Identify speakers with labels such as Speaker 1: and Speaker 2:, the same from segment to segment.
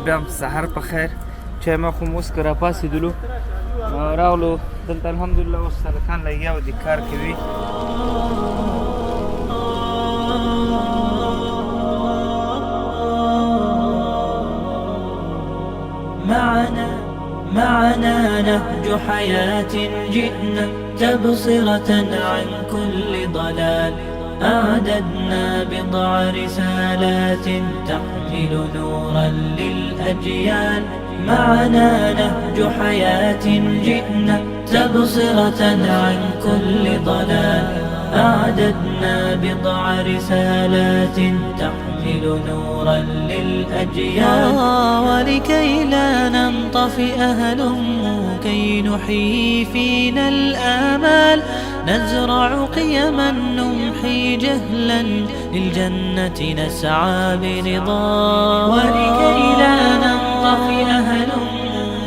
Speaker 1: بیا هم سحر په خیر چای ما خو اوس که راپاڅېدلو راغلو دلته الحمدلله اوس هلکان لګیا و دي کار کوي
Speaker 2: معنا نهج حياة جئنا تبصرة عن كل ضلال أعددنا بضع رسالات تحمل نورا للأجيال معنا نهج حياة جئنا تبصرة عن كل ضلال أعددنا بضع رسالات تحمل نورا للأجيال ولكي لا ننطفئ هلم كي نحيي فينا الآمال نزرع قيما نمحي جهلا للجنة نسعى برضا ولكي لا ننطفئ هلم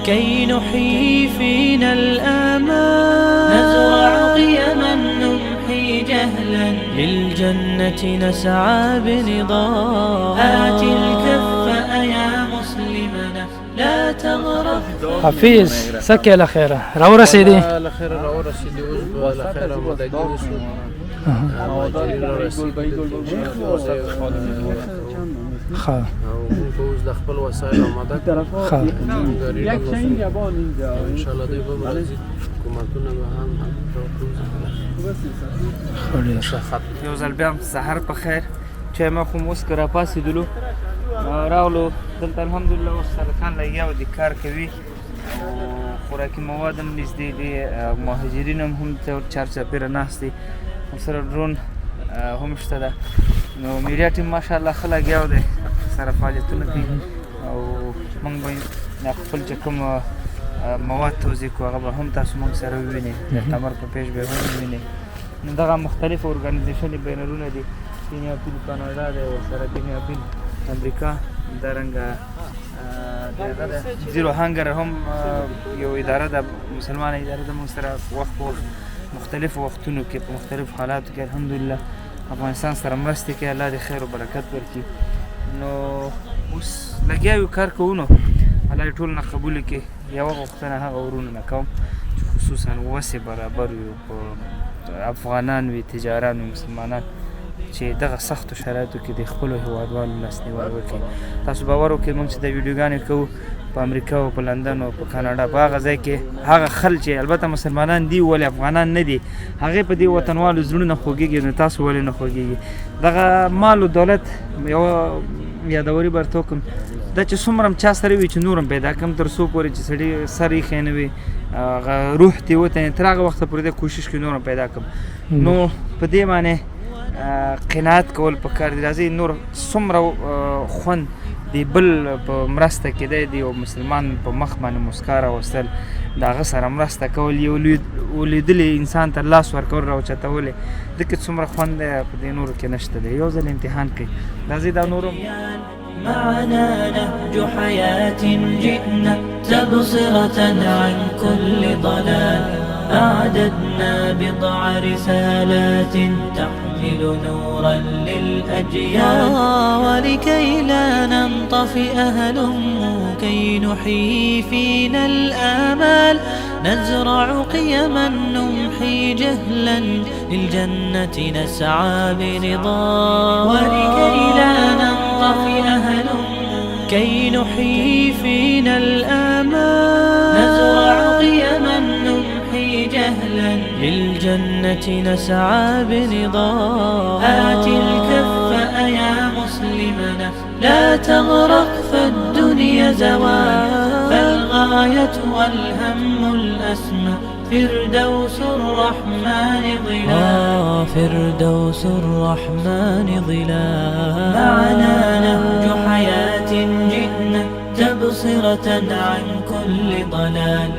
Speaker 2: كي نحيي فينا الآمال نزرع قيما نمحي جهلا للجنة نسعى برضا آت الكف يا مسلمنا لا تغرب
Speaker 3: حفيظ سكي على خيره راو رسيدي
Speaker 4: على خير راو رسيدي اوس على خير مددي اوس
Speaker 3: خا
Speaker 4: اوس د خپل وسایل مدد
Speaker 3: خا
Speaker 4: ان شاء الله دوی به راځي کومتونه به هم
Speaker 1: یو ځل بیا هم سحر په خیر چای ما خو اوس که راپاڅېدلو راغلو دلته الحمدلله اوس هلکان لګیا و دي کار کوي خوراکي مواد هم نږدې دي مهاجرین هم چارچاپېره ناست دي ورسره ډرون هم شته ده نو میډیا ټیم ماشاءالله ښه لګیا و دی سره فعالیتونه کوي او موږ به خپل چې کوم مواد توضیح کړو هغه به هم تاسو موږ سره ووینئ د قمر په پیج به هم ووینئ نو دغه مختلف ارګانیزیشنې بینرونه دي کینیا پیل کاناډا دی ورسره کینیا پیل امریکا همدارنګه دغه ده زیرو هانګر هم یو اداره ده مسلمانه اداره ده موږ سره وخت په وخت مختلفو وختونو کې په مختلفو حالاتو کې الحمدلله افغانستان سره مرستې کوي الله دې خیر و برکت ورکړي نو اوس لګیا یو کار کوو نو الله دې ټول نه قبول کړي یوه غوښتنه هغه ورونو نه کوم چې خصوصا وسې برابر یو په افغانان وي تجاران وي مسلمانان چې دغه سختو شرایطو کې د خپلو هیوادوالو لاسنیوی وکړي تاسو باور وکړئ موږ چې د ویډیوګانې کوو په امریکا او په لندن او په کاناډا په هغه ځای کې هغه خلک چې البته مسلمانان دي ولې افغانان نه دي هغې په دې وطنوالو زړونه خوږېږي نو تاسو ولې نه خوږېږي دغه مال و دولت یوه یادوري به درته وکړم دا چې څومره هم چا سره وي چې نور هم پیدا کړم تر څو پورې چې سړي سر ایښی نه وي هغه روح دې وتنې تر هغه وخته پورې دې کوشش کوي نور هم پیدا کړم نو په دې باندې قناعت کول پکار دي راځي نور څومره خوند دی بل په مرسته کې دی د یو مسلمان په مخ باندې مسکا راوستل د هغه سره مرسته کول یو لیدلی انسان ته لاس ورکول راوچتولی دکې څومره خوند دی په دې نورو کې نشته دی یو ځل امتحان کوي راځي دا نور
Speaker 2: معنا نهج حياة جئنا تبصرة عن كل ضلال أعددنا بضع رسالات تحمل نورا للأجيال ولكي لا ننطفئ هلم كي نحيي فينا الآمال نزرع قيما نمحي جهلا للجنة نسعى برضا ولكي لا ننطفئ هلم كي نحيي فينا الآمال نزرع قيما نمحي جهلا للجنة نسعى برضا آت الكف يا مسلمنا لا تغرق فالدنيا زوال فالغاية والهم الأسمى فردوس الرحمن ظلال فردوس الرحمن ظلال معنا نهج حياة جئنا تبصرة عن كل ضلال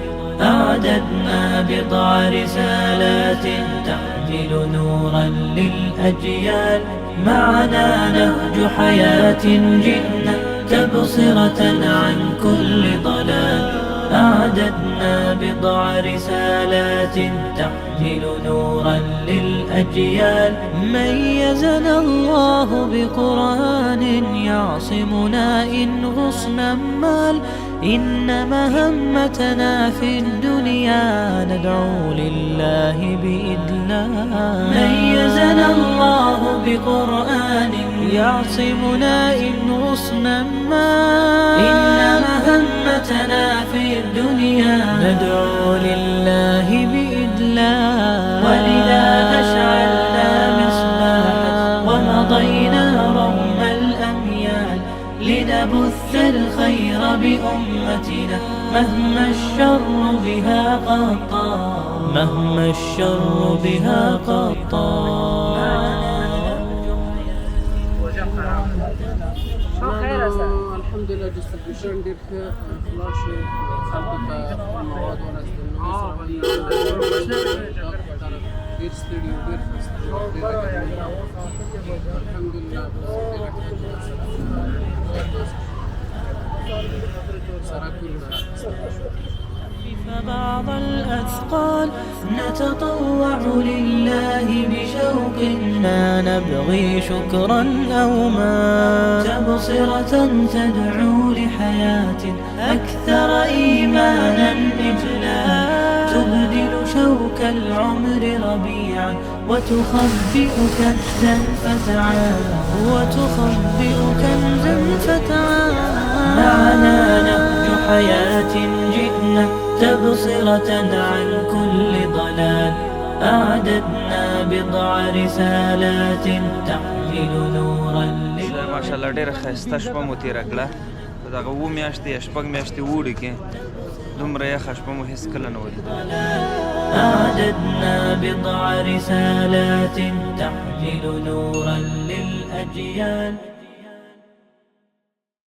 Speaker 2: أعددنا بضع رسالات تحمل نورا للأجيال معنا نهج حياة جئنا تبصرة عن كل ضلال أعددنا بضع رسالات تحمل نورا للأجيال. ميزنا الله بقرآن يعصمنا إن غصنا مال. إن مهمتنا في الدنيا ندعو لله بإدلال. ميزنا الله بقرآن يعصمنا إن غصنا مال. إن مهمتنا في الدنيا ندعو لله بإدلال. ولذا أشعلنا مصباحا ومضينا رغم الأميال لنبث الخير بأمتنا مهما الشر بها قد طال. مهما الشر بها قد طال.
Speaker 4: الحمد لله distribution ډېر ښه خلاص شو خلکو ته مواد ورسېدل ډېر ستړي وو ډېر خسته وو ډېره ګرمي وه الحمدلله سره
Speaker 2: فبعض الأثقال نتطوع لله بشوق ما نبغي شكرا أو ما. تبصرة تدعو لحياة أكثر إيمانا إجلال. تبدل شوك العمر ربيعا وتخبئ كنزا فتعال. وتخبئ كنزا فتعال. معنا نهج حياة جئنا تبصرة عن كل ضلال. أعددنا بضع رسالات تحمل نورا للأجيال.
Speaker 1: ما شاء الله ډېره ښایسته شپه مو تېره کړه په دغه 7 میاشتې یا 6 میاشتې اوړي کې دومره یخه شپه مو هېڅ کله نه ولیدله.
Speaker 2: أعددنا بضع رسالات تحمل نورا للأجيال.